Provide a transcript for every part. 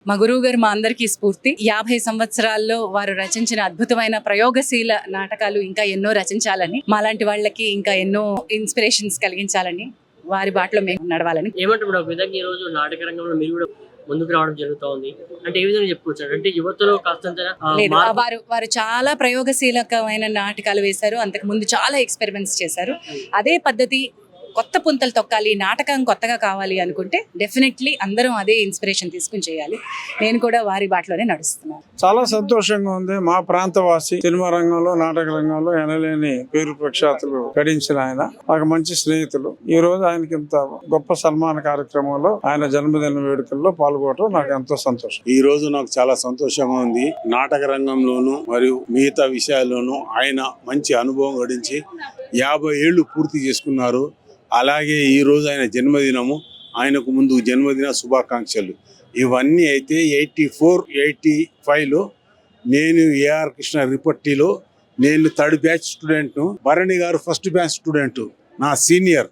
మా గురువు గారు మా అందరికీ స్ఫూర్తి. 50 సంవత్సరాల్లో వారు రచించిన అద్భుతమైన ప్రయోగశీల నాటకాలు ఇంకా ఎన్నో రచించాలని, మాలాంటి వాళ్ళకి ఇంకా ఎన్నో ఇన్స్పిరేషన్స్ కలిగించాలని, వారి బాటలో మేము నడవాలని. ఏమంటే ఇప్పుడు ఒక విధంగా ఈ రోజు నాటక రంగంలో మీరు కూడా ముందుకు రావడం జరుగుతూ ఉంది. అంటే ఏ విధంగా చెప్పుకోవచ్చు అంటే యువతలో కాస్తంత లేదు, వారు చాలా ప్రయోగశీలకమైన నాటకాలు వేశారు. అంతకు ముందు చాలా ఎక్స్పెరిమెంట్స్ చేశారు. అదే పద్ధతి కొత్త పుంతలు తొక్కాలి, నాటకం కొత్తగా కావాలి అనుకుంటే డెఫినెట్లీ అందరం అదే ఇన్స్పిరేషన్ తీసుకుని చేయాలి. నేను కూడా వారి బాటలోనే నడుస్తున్నాను. చాలా సంతోషంగా ఉంది. మా ప్రాంతవాసి, సినిమా రంగంలో, నాటక రంగంలో ఎనలేని పేరు ప్రఖ్యాతులు గడించిన ఆయన, నాకు మంచి స్నేహితులు. ఈ రోజు ఆయనకి ఇంత గొప్ప సన్మాన కార్యక్రమంలో, ఆయన జన్మదిన వేడుకల్లో పాల్గొనడం నాకు ఎంతో సంతోషం. ఈ రోజు నాకు చాలా సంతోషంగా ఉంది. నాటక రంగంలోను మరియు మిగతా విషయాల్లోనూ ఆయన మంచి అనుభవం గడించి 50 ఏళ్లు పూర్తి చేసుకున్నారు. అలాగే ఈ రోజు ఆయన జన్మదినము, ఆయనకు ముందు జన్మదిన శుభాకాంక్షలు. ఇవన్నీ అయితే 84, 85లో నేను ఏఆర్ కృష్ణ రిపట్టిలో నేను 3rd batch స్టూడెంట్ను, Bharani garu 1st batch student, నా సీనియర్.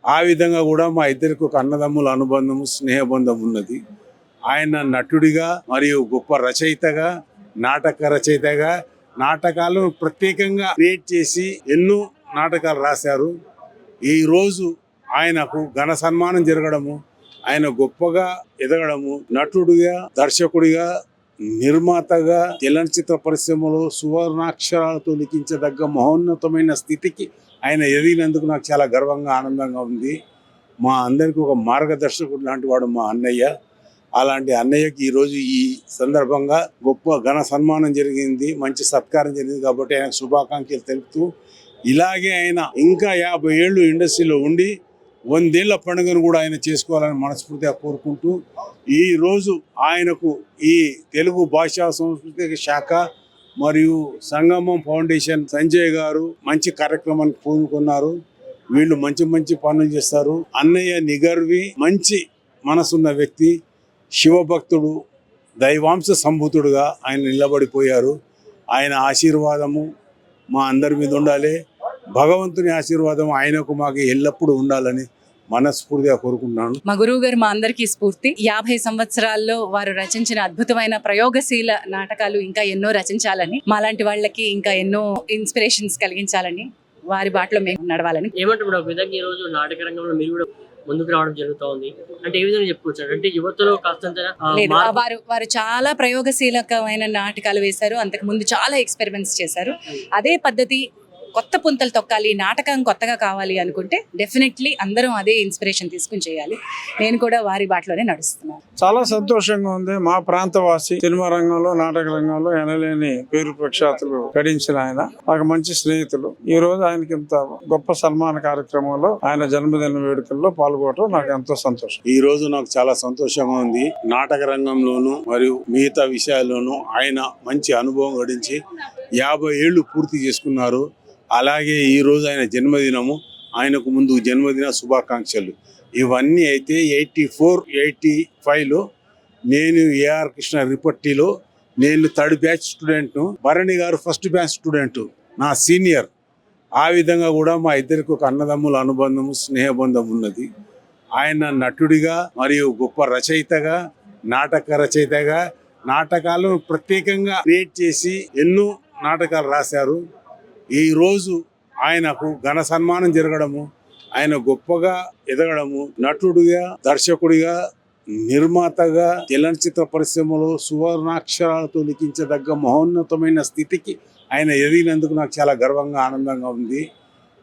ఆ విధంగా కూడా మా ఇద్దరికి ఒక అన్నదమ్ముల అనుబంధము, స్నేహబంధం ఉన్నది. ఆయన నటుడిగా మరియు గొప్ప రచయితగా, నాటక రచయితగా, నాటకాలను ప్రత్యేకంగా క్రియేట్ చేసి ఎన్నో నాటకాలు రాశారు. ఈ రోజు ఆయనకు ఘన సన్మానం జరగడము, ఆయన గొప్పగా ఎదగడము, నటుడిగా, దర్శకుడిగా, నిర్మాతగా చలనచిత్ర పరిశ్రమలో సువర్ణాక్షరాలతో లిఖించదగ్గ మహోన్నతమైన స్థితికి ఆయన ఎదిగినందుకు నాకు చాలా గర్వంగా, ఆనందంగా ఉంది. మా అందరికీ ఒక మార్గదర్శకుడు లాంటి వాడు మా అన్నయ్య. అలాంటి అన్నయ్యకి ఈరోజు ఈ సందర్భంగా గొప్ప ఘన సన్మానం జరిగింది, మంచి సత్కారం జరిగింది. కాబట్టి ఆయనకు శుభాకాంక్షలు తెలుపుతూ, ఇలాగే ఆయన ఇంకా 50 ఏళ్ళు ఇండస్ట్రీలో ఉండి 100 ఏళ్ల పండుగను కూడా ఆయన చేసుకోవాలని మనస్ఫూర్తిగా కోరుకుంటూ, ఈరోజు ఆయనకు ఈ తెలుగు భాషా సంస్కృతి శాఖ మరియు సంగమం ఫౌండేషన్ సంజయ్ గారు మంచి కార్యక్రమానికి పూనుకున్నారు. వీళ్ళు మంచి మంచి పనులు చేస్తారు. అన్నయ్య నిగర్వి, మంచి మనసున్న వ్యక్తి, శివభక్తుడు, దైవాంశ సంభూతుడుగా ఆయన నిలబడిపోయారు. ఆయన ఆశీర్వాదము మా అందరి మీద ఉండాలి. భగవంతుని ఆశీర్వాదం ఆయనకు మాకు ఎల్లప్పుడూ ఉండాలని మనస్ఫూర్తిగా కోరుకుంటున్నాను. మా గురువు గారు మా అందరికీ స్ఫూర్తి. 50 సంవత్సరాల్లో వారు రచించిన అద్భుతమైన ప్రయోగశీల నాటకాలు ఇంకా ఎన్నో రచించాలని, మాలాంటి వాళ్ళకి ఇంకా ఎన్నో ఇన్స్పిరేషన్స్ కలిగించాలని, వారి బాటలో మేము నడవాలని. ఏమంటే ఇప్పుడు ఒక విధంగా ఈ రోజు నాటక రంగంలో మీరు కూడా ముందుకు రావడం జరుగుతూ ఉంది. అంటే ఏ విధంగా చెప్పుకోవచ్చు అంటే యువతలో కాస్తంత లేదు, వారు చాలా ప్రయోగశీలకమైన నాటకాలు వేశారు. అంతకు ముందు చాలా ఎక్స్పెరిమెంట్స్ చేశారు. అదే పద్ధతి కొత్త పుంతలు తొక్కాలి, నాటకం కొత్తగా కావాలి అనుకుంటే డెఫినెట్లీ అందరం అదే ఇన్స్పిరేషన్ తీసుకుని చేయాలి. నేను కూడా వారి బాటలోనే నడుస్తున్నాను. చాలా సంతోషంగా ఉంది. మా ప్రాంతవాసి, సినిమా రంగంలో, నాటక రంగంలో ఎనలేని పేరు ప్రఖ్యాతులు గడించిన ఆయన, నాకు మంచి స్నేహితులు. ఈ రోజు ఆయనకి ఇంత గొప్ప సన్మాన కార్యక్రమంలో, ఆయన జన్మదిన వేడుకల్లో పాల్గొనడం నాకు ఎంతో సంతోషం. ఈ రోజు నాకు చాలా సంతోషంగా ఉంది. నాటక రంగంలోను మరియు మిగతా విషయాల్లోనూ ఆయన మంచి అనుభవం గడించి 50 ఏళ్లు పూర్తి చేసుకున్నారు. అలాగే ఈ రోజు ఆయన జన్మదినము, ఆయనకు ముందు జన్మదిన శుభాకాంక్షలు. ఇవన్నీ అయితే 84, 85లో నేను ఏఆర్ కృష్ణ రిపట్టిలో నేను 3rd batch స్టూడెంట్ను, Bharani garu 1st batch student, నా సీనియర్. ఆ విధంగా కూడా మా ఇద్దరికి ఒక అన్నదమ్ముల అనుబంధము, స్నేహబంధం ఉన్నది. ఆయన నటుడిగా మరియు గొప్ప రచయితగా, నాటక రచయితగా, నాటకాలను ప్రత్యేకంగా క్రియేట్ చేసి ఎన్నో నాటకాలు రాశారు. ఈ రోజు ఆయనకు ఘన సన్మానం జరగడము, ఆయన గొప్పగా ఎదగడము, నటుడిగా, దర్శకుడిగా, నిర్మాతగా చలనచిత్ర పరిశ్రమలో సువర్ణాక్షరాలతో లిఖించదగ్గ మహోన్నతమైన స్థితికి ఆయన ఎదిగినందుకు నాకు చాలా గర్వంగా, ఆనందంగా ఉంది.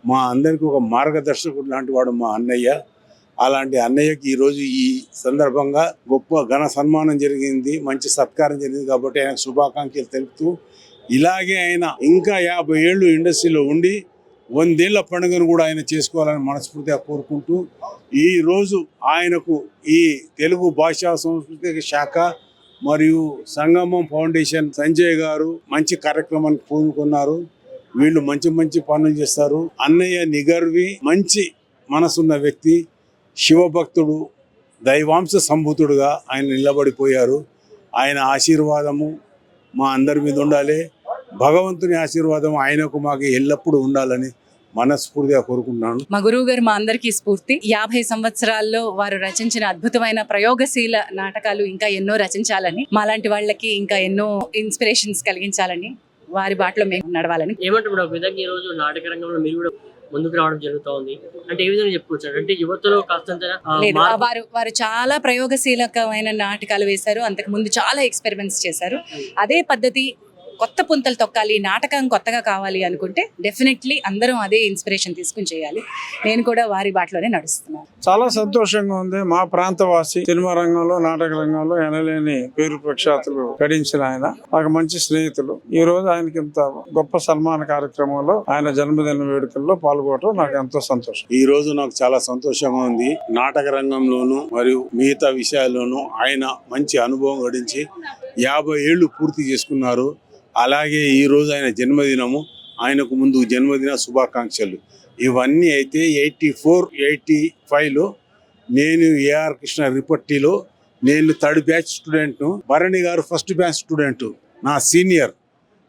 మా అందరికీ ఒక మార్గదర్శకుడు లాంటి వాడు మా అన్నయ్య. అలాంటి అన్నయ్యకి ఈరోజు ఈ సందర్భంగా గొప్ప ఘన సన్మానం జరిగింది, మంచి సత్కారం జరిగింది. కాబట్టి ఆయనకు శుభాకాంక్షలు తెలుపుతూ, ఇలాగే ఆయన ఇంకా 50 ఏళ్ళు ఇండస్ట్రీలో ఉండి 100 ఏళ్ల పండుగను కూడా ఆయన చేసుకోవాలని మనస్ఫూర్తిగా కోరుకుంటూ, ఈరోజు ఆయనకు ఈ తెలుగు భాషా సంస్కృతి శాఖ మరియు సంగమం ఫౌండేషన్ సంజయ్ గారు మంచి కార్యక్రమానికి పూనుకున్నారు. వీళ్ళు మంచి మంచి పనులు చేస్తారు. అన్నయ్య నిగర్వి, మంచి మనసున్న వ్యక్తి, శివభక్తుడు, దైవాంశ సంభూతుడుగా ఆయన నిలబడిపోయారు. ఆయన ఆశీర్వాదము మా అందరి మీద ఉండాలి. భగవంతుని ఆశీర్వాదం ఆయనకు మాకు ఎల్లప్పుడూ ఉండాలని మనస్ఫూర్తిగా కోరుకుంటున్నాను. మా గురువు గారు మా అందరికీ స్ఫూర్తి. 50 సంవత్సరాల్లో వారు రచించిన అద్భుతమైన ప్రయోగశీల నాటకాలు ఇంకా ఎన్నో రచించాలని, మాలాంటి వాళ్ళకి ఇంకా ఎన్నో ఇన్స్పిరేషన్స్ కలిగించాలని, వారి బాటలో మేము నడవాలని. ఏమంటారు మేడం, ఒక విధంగా ఈ రోజు నాటక రంగంలో మీరు కూడా ముందుకు రావడం జరుగుతూ ఉంది. అంటే ఏ విధంగా చెప్పుకోవచ్చు అంటే యువతలో కాస్తంత లేదు, వారు చాలా ప్రయోగశీలకమైన నాటకాలు వేశారు. అంతకు ముందు చాలా ఎక్స్పెరిమెంట్స్ చేశారు. అదే పద్ధతి కొత్త పుంతలు తొక్కాలి, నాటకం కొత్తగా కావాలి అనుకుంటే డెఫినెట్లీ అందరం అదే ఇన్స్పిరేషన్ తీసుకుని చేయాలి. నేను కూడా వారి బాటలోనే నడుస్తున్నాను. చాలా సంతోషంగా ఉంది. మా ప్రాంతవాసి, సినిమా రంగంలో నాటక రంగంలో ఎనలేని పేరు ప్రఖ్యాతులు గడించిన ఆయన, నాకు మంచి స్నేహితులు. ఈ రోజు ఆయనకి ఇంత గొప్ప సన్మాన కార్యక్రమంలో ఆయన జన్మదిన వేడుకల్లో పాల్గొనడం నాకు ఎంతో సంతోషం. ఈ రోజు నాకు చాలా సంతోషంగా ఉంది. నాటక రంగంలోను మరియు మిగతా విషయాల్లోనూ ఆయన మంచి అనుభవం గడించి 50 ఏళ్లు పూర్తి చేసుకున్నారు. అలాగే ఈ రోజు ఆయన జన్మదినము, ఆయనకు ముందు జన్మదిన శుభాకాంక్షలు. ఇవన్నీ అయితే 84, 85లో నేను ఏఆర్ కృష్ణ రిపట్టిలో నేను 3rd batch స్టూడెంట్ను, Bharani garu 1st batch student, నా సీనియర్.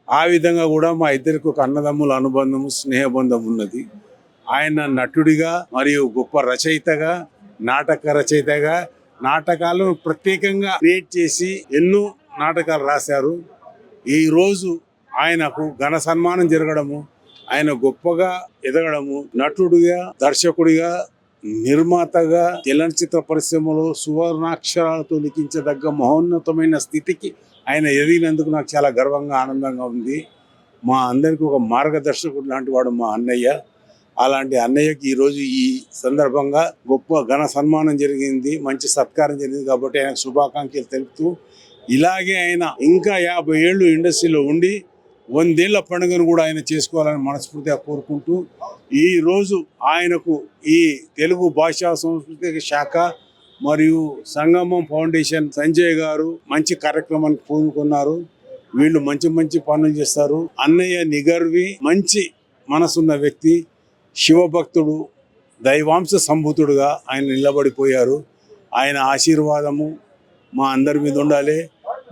ఆ విధంగా కూడా మా ఇద్దరికి ఒక అన్నదమ్ముల అనుబంధము, స్నేహబంధం ఉన్నది. ఆయన నటుడిగా మరియు గొప్ప రచయితగా, నాటక రచయితగా, నాటకాలను ప్రత్యేకంగా క్రియేట్ చేసి ఎన్నో నాటకాలు రాశారు. ఈ రోజు ఆయనకు ఘన సన్మానం జరగడము, ఆయన గొప్పగా ఎదగడము, నటుడిగా, దర్శకుడిగా, నిర్మాతగా చలనచిత్ర పరిశ్రమలో సువర్ణాక్షరాలతో లిఖించదగ్గ మహోన్నతమైన స్థితికి ఆయన ఎదిగినందుకు నాకు చాలా గర్వంగా, ఆనందంగా ఉంది. మా అందరికీ ఒక మార్గదర్శకుడు లాంటి వాడు మా అన్నయ్య. అలాంటి అన్నయ్యకి ఈరోజు ఈ సందర్భంగా గొప్ప ఘన సన్మానం జరిగింది, మంచి సత్కారం జరిగింది. కాబట్టి ఆయన శుభాకాంక్షలు తెలుపుతూ, ఇలాగే ఆయన ఇంకా 50 ఏళ్ళు ఇండస్ట్రీలో ఉండి 100 ఏళ్ల పండుగను కూడా ఆయన చేసుకోవాలని మనస్ఫూర్తిగా కోరుకుంటూ, ఈ రోజు ఆయనకు ఈ తెలుగు భాషా సంస్కృతి శాఖ మరియు సంగమం ఫౌండేషన్ సంజయ్ గారు మంచి కార్యక్రమానికి పూనుకున్నారు. వీళ్ళు మంచి మంచి పనులు చేస్తారు. అన్నయ్య నిగర్వి, మంచి మనసున్న వ్యక్తి, శివభక్తుడు, దైవాంశ సంభూతుడుగా ఆయన నిలబడిపోయారు. ఆయన ఆశీర్వాదము మా అందరి మీద ఉండాలి.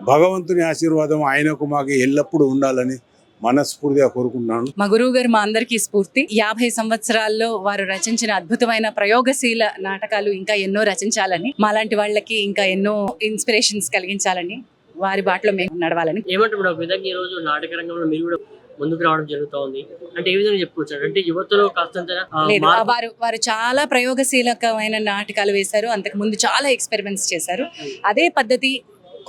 భగవంతుని ఆశీర్వాదం ఆయనకు మాకు ఎల్లప్పుడూ ఉండాలని మనస్ఫూర్తిగా కోరుకుంటున్నాను. మా గురువు గారు మా అందరికీ స్ఫూర్తి. 50 సంవత్సరాల్లో వారు రచించిన అద్భుతమైన ప్రయోగశీల నాటకాలు ఇంకా ఎన్నో రచించాలని, మాలాంటి వాళ్ళకి ఇంకా ఎన్నో ఇన్స్పిరేషన్స్ కలిగించాలని, వారి బాటలో మేము నడవాలని. ఏమంటారు మేడం, ఒక విధంగా ఈ రోజు నాటక రంగంలో మీరు కూడా ముందుకు రావడం జరుగుతూ ఉంది. అంటే ఏ విధంగా చెప్పుకోవచ్చు అంటే యువతలో కాస్తంత లేదు, వారు చాలా ప్రయోగశీలకమైన నాటకాలు వేశారు. అంతకు ముందు చాలా ఎక్స్పెరిమెంట్స్ చేశారు. అదే పద్ధతి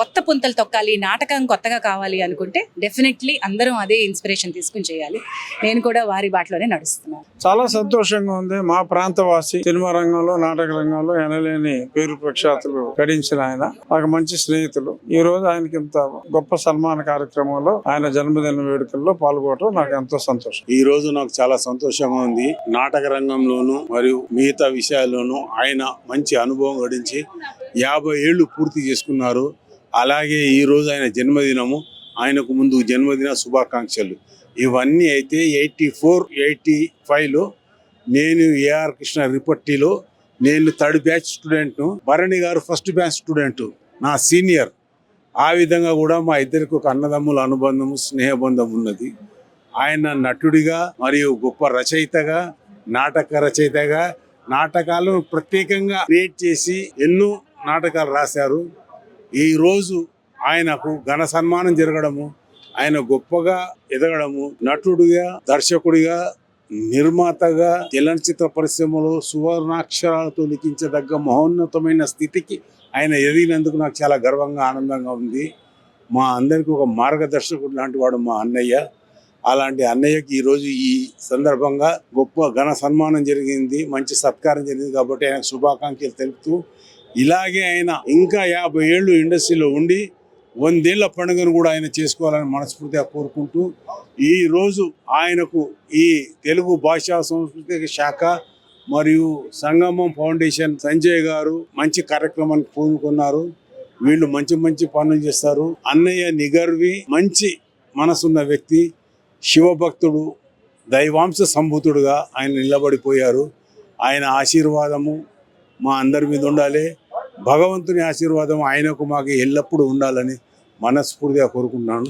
కొత్త పుంతలు తొక్కాలి, నాటకం కొత్తగా కావాలి అనుకుంటే డెఫినెట్లీ అందరం అదే ఇన్స్పిరేషన్ తీసుకుని చేయాలి. నేను కూడా వారి బాటలోనే నడుస్తున్నాను. చాలా సంతోషంగా ఉంది. మా ప్రాంతవాసి, సినిమా రంగంలో నాటక రంగంలో ఎనలేని పేరు ప్రఖ్యాతులు గడించిన ఆయన, నాకు మంచి స్నేహితులు. ఈ రోజు ఆయనకి ఇంత గొప్ప సన్మాన కార్యక్రమంలో ఆయన జన్మదిన వేడుకల్లో పాల్గొనడం నాకు ఎంతో సంతోషం. ఈ రోజు నాకు చాలా సంతోషంగా ఉంది. నాటక రంగంలోను మరియు మిగతా విషయాల్లోనూ ఆయన మంచి అనుభవం గడించి 50 ఏళ్లు పూర్తి చేసుకున్నారు. అలాగే ఈ రోజు ఆయన జన్మదినము, ఆయనకు ముందు జన్మదిన శుభాకాంక్షలు. ఇవన్నీ అయితే 84, 85లో నేను ఏఆర్ కృష్ణ రిపట్టిలో నేను 3rd batch స్టూడెంట్ను, Bharani garu 1st batch student, నా సీనియర్. ఆ విధంగా కూడా మా ఇద్దరికి ఒక అన్నదమ్ముల అనుబంధము, స్నేహబంధం ఉన్నది. ఆయన నటుడిగా మరియు గొప్ప రచయితగా, నాటక రచయితగా, నాటకాలను ప్రత్యేకంగా క్రియేట్ చేసి ఎన్నో నాటకాలు రాశారు. ఈ రోజు ఆయనకు ఘన సన్మానం జరగడము, ఆయన గొప్పగా ఎదగడము, నటుడిగా, దర్శకుడిగా, నిర్మాతగా చలనచిత్ర పరిశ్రమలో సువర్ణాక్షరాలతో లిఖించదగ్గ మహోన్నతమైన స్థితికి ఆయన ఎదిగినందుకు నాకు చాలా గర్వంగా, ఆనందంగా ఉంది. మా అందరికీ ఒక మార్గదర్శకుడు లాంటి వాడు మా అన్నయ్య. అలాంటి అన్నయ్యకి ఈరోజు ఈ సందర్భంగా గొప్ప ఘన సన్మానం జరిగింది, మంచి సత్కారం జరిగింది. కాబట్టి ఆయన శుభాకాంక్షలు తెలుపుతూ, ఇలాగే ఆయన ఇంకా 50 ఏళ్ళు ఇండస్ట్రీలో ఉండి 100 ఏళ్ల పండుగను కూడా ఆయన చేసుకోవాలని మనస్ఫూర్తిగా కోరుకుంటూ, ఈ రోజు ఆయనకు ఈ తెలుగు భాషా సంస్కృతి శాఖ మరియు సంగమం ఫౌండేషన్ సంజయ్ గారు మంచి కార్యక్రమానికి పూనుకున్నారు. వీళ్ళు మంచి మంచి పనులు చేస్తారు. అన్నయ్య నిగర్వి, మంచి మనసున్న వ్యక్తి, శివభక్తుడు, దైవాంశ సంభూతుడుగా ఆయన నిలబడిపోయారు. ఆయన ఆశీర్వాదము మా అందరి మీద ఉండాలి. భగవంతుని ఆశీర్వాదం ఆయనకు మాకు ఎల్లప్పుడూ ఉండాలని మనస్ఫూర్తిగా కోరుకుంటున్నాను.